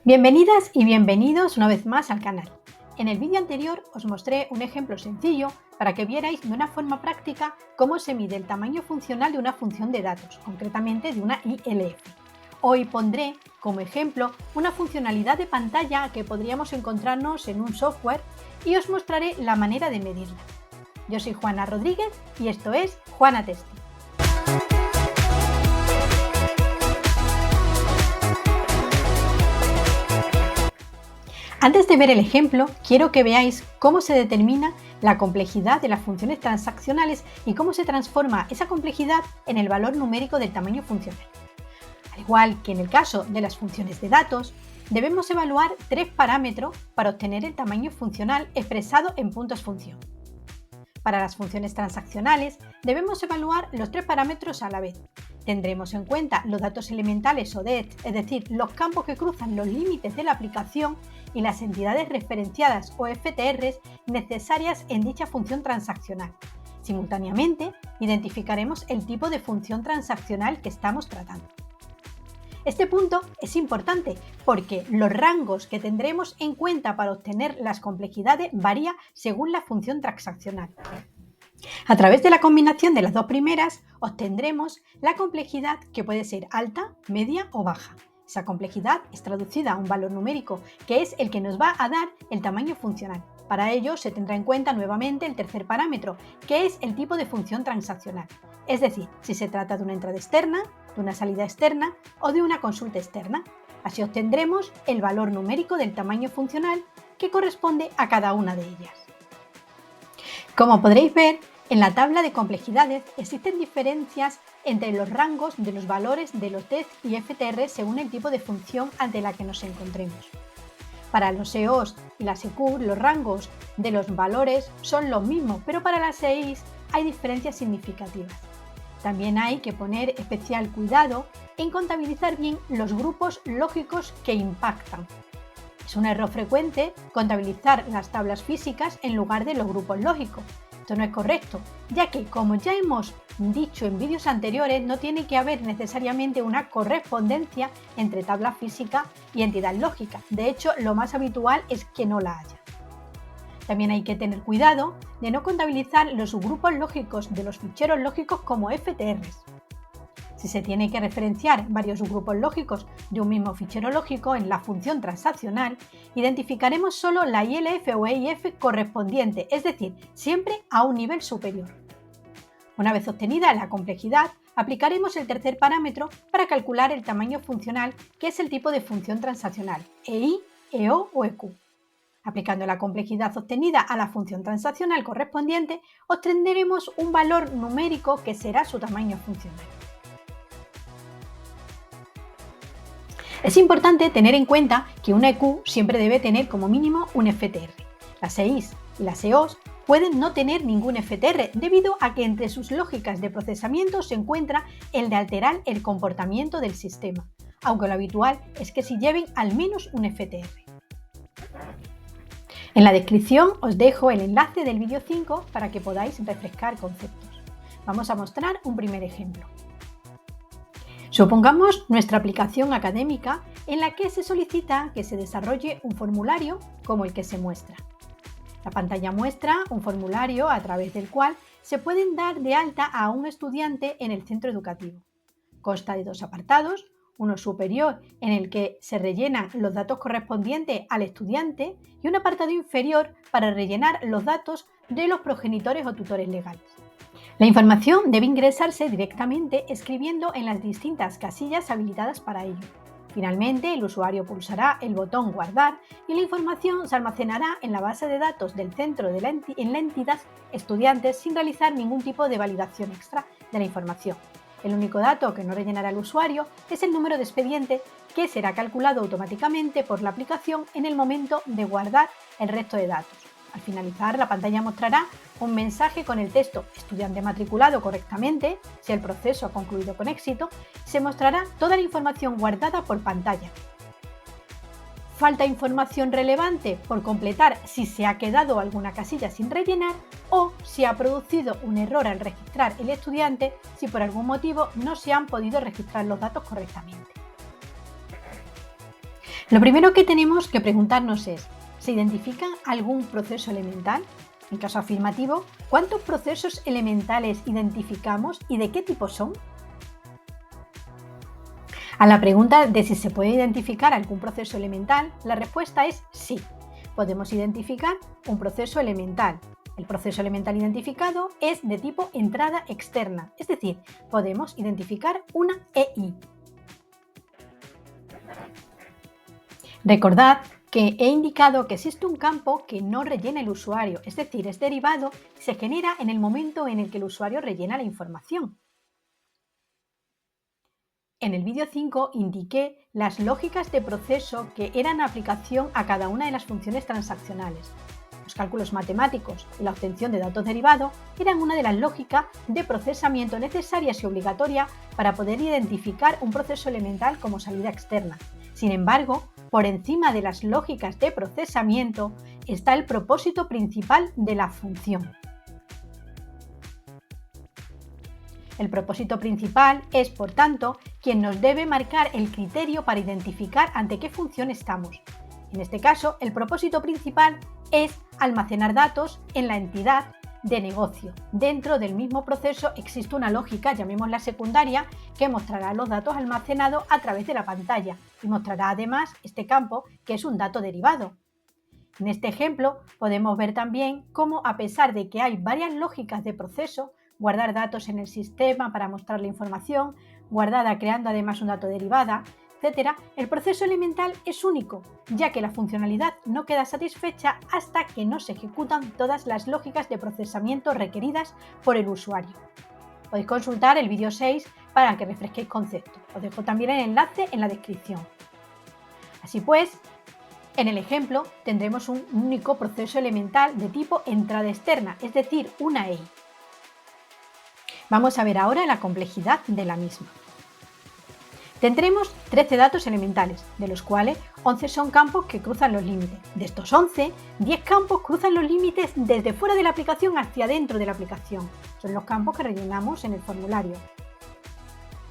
Bienvenidas y bienvenidos una vez más al canal. En el vídeo anterior os mostré un ejemplo sencillo para que vierais de una forma práctica cómo se mide el tamaño funcional de una función de datos, concretamente de una ILF. Hoy pondré como ejemplo una funcionalidad de pantalla que podríamos encontrarnos en un software y os mostraré la manera de medirla. Yo soy Juana Rodríguez y esto es Juana Testing. Antes de ver el ejemplo, quiero que veáis cómo se determina la complejidad de las funciones transaccionales y cómo se transforma esa complejidad en el valor numérico del tamaño funcional. Al igual que en el caso de las funciones de datos, debemos evaluar tres parámetros para obtener el tamaño funcional expresado en puntos función. Para las funciones transaccionales, debemos evaluar los tres parámetros a la vez. Tendremos en cuenta los datos elementales o DET, es decir, los campos que cruzan los límites de la aplicación y las entidades referenciadas o FTRs necesarias en dicha función transaccional. Simultáneamente, identificaremos el tipo de función transaccional que estamos tratando. Este punto es importante porque los rangos que tendremos en cuenta para obtener las complejidades varían según la función transaccional. A través de la combinación de las dos primeras, obtendremos la complejidad que puede ser alta, media o baja. Esa complejidad es traducida a un valor numérico, que es el que nos va a dar el tamaño funcional. Para ello se tendrá en cuenta nuevamente el tercer parámetro, que es el tipo de función transaccional. Es decir, si se trata de una entrada externa, de una salida externa o de una consulta externa. Así obtendremos el valor numérico del tamaño funcional que corresponde a cada una de ellas. Como podréis ver, en la tabla de complejidades existen diferencias entre los rangos de los valores de los DET y FTR según el tipo de función ante la que nos encontremos. Para los EOs y las EQ, los rangos de los valores son los mismos, pero para las EIs hay diferencias significativas. También hay que poner especial cuidado en contabilizar bien los grupos lógicos que impactan. Es un error frecuente contabilizar las tablas físicas en lugar de los grupos lógicos. Esto no es correcto, ya que, como ya hemos dicho en vídeos anteriores, no tiene que haber necesariamente una correspondencia entre tabla física y entidad lógica. De hecho, lo más habitual es que no la haya. También hay que tener cuidado de no contabilizar los subgrupos lógicos de los ficheros lógicos como FTRs. Si se tiene que referenciar varios subgrupos lógicos de un mismo fichero lógico en la función transaccional, identificaremos solo la ILF o EIF correspondiente, es decir, siempre a un nivel superior. Una vez obtenida la complejidad, aplicaremos el tercer parámetro para calcular el tamaño funcional, que es el tipo de función transaccional, EI, EO o EQ. Aplicando la complejidad obtenida a la función transaccional correspondiente, obtendremos un valor numérico que será su tamaño funcional. Es importante tener en cuenta que una EQ siempre debe tener como mínimo un FTR. Las EIs y las EOs pueden no tener ningún FTR debido a que entre sus lógicas de procesamiento se encuentra el de alterar el comportamiento del sistema, aunque lo habitual es que sí lleven al menos un FTR. En la descripción os dejo el enlace del vídeo 5 para que podáis refrescar conceptos. Vamos a mostrar un primer ejemplo. Supongamos nuestra aplicación académica en la que se solicita que se desarrolle un formulario como el que se muestra. La pantalla muestra un formulario a través del cual se pueden dar de alta a un estudiante en el centro educativo. Consta de dos apartados, uno superior en el que se rellenan los datos correspondientes al estudiante y un apartado inferior para rellenar los datos de los progenitores o tutores legales. La información debe ingresarse directamente escribiendo en las distintas casillas habilitadas para ello. Finalmente, el usuario pulsará el botón Guardar y la información se almacenará en la base de datos del centro en la entidad estudiantes sin realizar ningún tipo de validación extra de la información. El único dato que no rellenará el usuario es el número de expediente, que será calculado automáticamente por la aplicación en el momento de guardar el resto de datos. Al finalizar, la pantalla mostrará un mensaje con el texto «Estudiante matriculado correctamente», si el proceso ha concluido con éxito, se mostrará toda la información guardada por pantalla. Falta información relevante por completar si se ha quedado alguna casilla sin rellenar o si ha producido un error al registrar el estudiante si por algún motivo no se han podido registrar los datos correctamente. Lo primero que tenemos que preguntarnos es, ¿se identifica algún proceso elemental? En caso afirmativo, ¿cuántos procesos elementales identificamos y de qué tipo son? A la pregunta de si se puede identificar algún proceso elemental, la respuesta es sí. Podemos identificar un proceso elemental. El proceso elemental identificado es de tipo entrada externa, es decir, podemos identificar una EI. Recordad que he indicado que existe un campo que no rellena el usuario, es decir, es derivado y se genera en el momento en el que el usuario rellena la información. En el vídeo 5 indiqué las lógicas de proceso que eran aplicación a cada una de las funciones transaccionales. Los cálculos matemáticos y la obtención de datos derivados eran una de las lógicas de procesamiento necesarias y obligatorias para poder identificar un proceso elemental como salida externa. Sin embargo, por encima de las lógicas de procesamiento está el propósito principal de la función. El propósito principal es, por tanto, quien nos debe marcar el criterio para identificar ante qué función estamos. En este caso, el propósito principal es almacenar datos en la entidad de negocio. Dentro del mismo proceso existe una lógica, llamémosla secundaria, que mostrará los datos almacenados a través de la pantalla y mostrará además este campo, que es un dato derivado. En este ejemplo podemos ver también cómo, a pesar de que hay varias lógicas de proceso, guardar datos en el sistema para mostrar la información, guardada creando además un dato derivada, etc., el proceso elemental es único, ya que la funcionalidad no queda satisfecha hasta que no se ejecutan todas las lógicas de procesamiento requeridas por el usuario. Podéis consultar el vídeo 6 para que refresquéis conceptos. Os dejo también el enlace en la descripción. Así pues, en el ejemplo tendremos un único proceso elemental de tipo entrada externa, es decir, una EI. Vamos a ver ahora la complejidad de la misma. Tendremos 13 datos elementales, de los cuales 11 son campos que cruzan los límites. De estos 11, 10 campos cruzan los límites desde fuera de la aplicación hacia dentro de la aplicación. Son los campos que rellenamos en el formulario.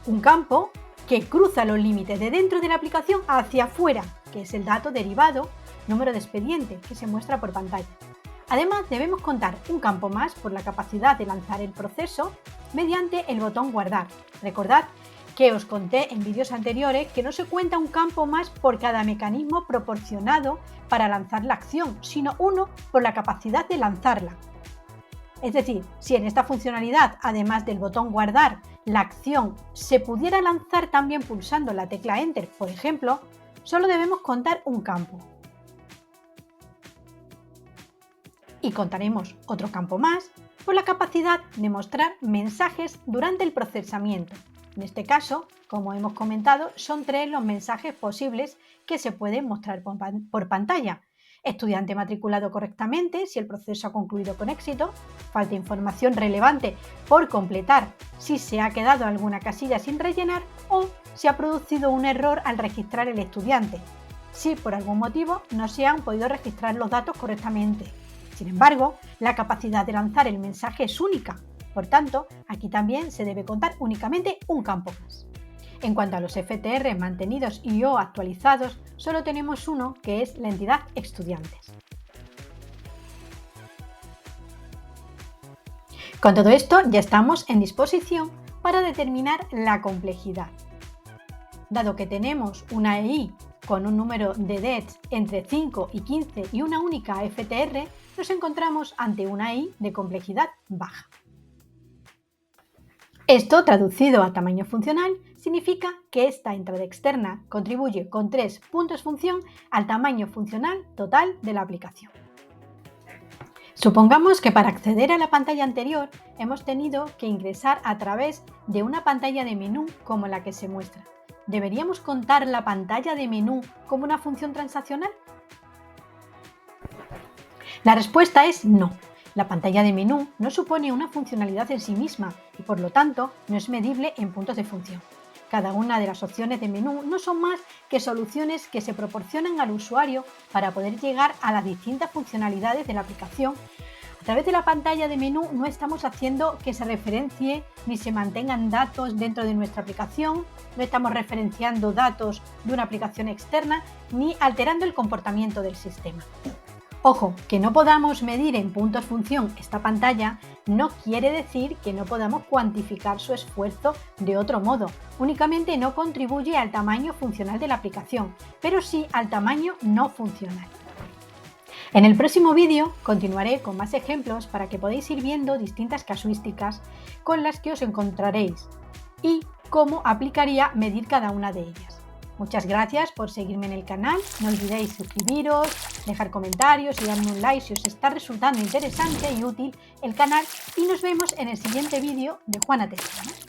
Un campo que cruza los límites de dentro de la aplicación hacia afuera, que es el dato derivado, número de expediente, que se muestra por pantalla. Además, debemos contar un campo más por la capacidad de lanzar el proceso mediante el botón guardar. Recordad que os conté en vídeos anteriores que no se cuenta un campo más por cada mecanismo proporcionado para lanzar la acción, sino uno por la capacidad de lanzarla. Es decir, si en esta funcionalidad, además del botón guardar, la acción se pudiera lanzar también pulsando la tecla Enter, por ejemplo, solo debemos contar un campo. Y contaremos otro campo más por la capacidad de mostrar mensajes durante el procesamiento. En este caso, como hemos comentado, son 3 los mensajes posibles que se pueden mostrar por pantalla. Estudiante matriculado correctamente, si el proceso ha concluido con éxito. Falta información relevante por completar, si se ha quedado alguna casilla sin rellenar o si ha producido un error al registrar el estudiante, si por algún motivo no se han podido registrar los datos correctamente. Sin embargo, la capacidad de lanzar el mensaje es única. Por tanto, aquí también se debe contar únicamente un campo más. En cuanto a los FTR mantenidos y o actualizados, solo tenemos uno, que es la entidad estudiantes. Con todo esto ya estamos en disposición para determinar la complejidad. Dado que tenemos una EI con un número de DETs entre 5 y 15 y una única FTR, nos encontramos ante una EI de complejidad baja. Esto, traducido a tamaño funcional, significa que esta entrada externa contribuye con 3 puntos función al tamaño funcional total de la aplicación. Supongamos que para acceder a la pantalla anterior hemos tenido que ingresar a través de una pantalla de menú como la que se muestra. ¿Deberíamos contar la pantalla de menú como una función transaccional? La respuesta es no. La pantalla de menú no supone una funcionalidad en sí misma y por lo tanto no es medible en puntos de función. Cada una de las opciones de menú no son más que soluciones que se proporcionan al usuario para poder llegar a las distintas funcionalidades de la aplicación a través de la pantalla de menú no estamos haciendo que se referencie ni se mantengan datos dentro de nuestra aplicación, no estamos referenciando datos de una aplicación externa ni alterando el comportamiento del sistema. Ojo, que no podamos medir en puntos función esta pantalla no quiere decir que no podamos cuantificar su esfuerzo de otro modo, únicamente no contribuye al tamaño funcional de la aplicación, pero sí al tamaño no funcional. En el próximo vídeo continuaré con más ejemplos para que podáis ir viendo distintas casuísticas con las que os encontraréis y cómo aplicaría medir cada una de ellas. Muchas gracias por seguirme en el canal, no olvidéis suscribiros, dejar comentarios y darme un like si os está resultando interesante y útil el canal y nos vemos en el siguiente vídeo de Juana Testa.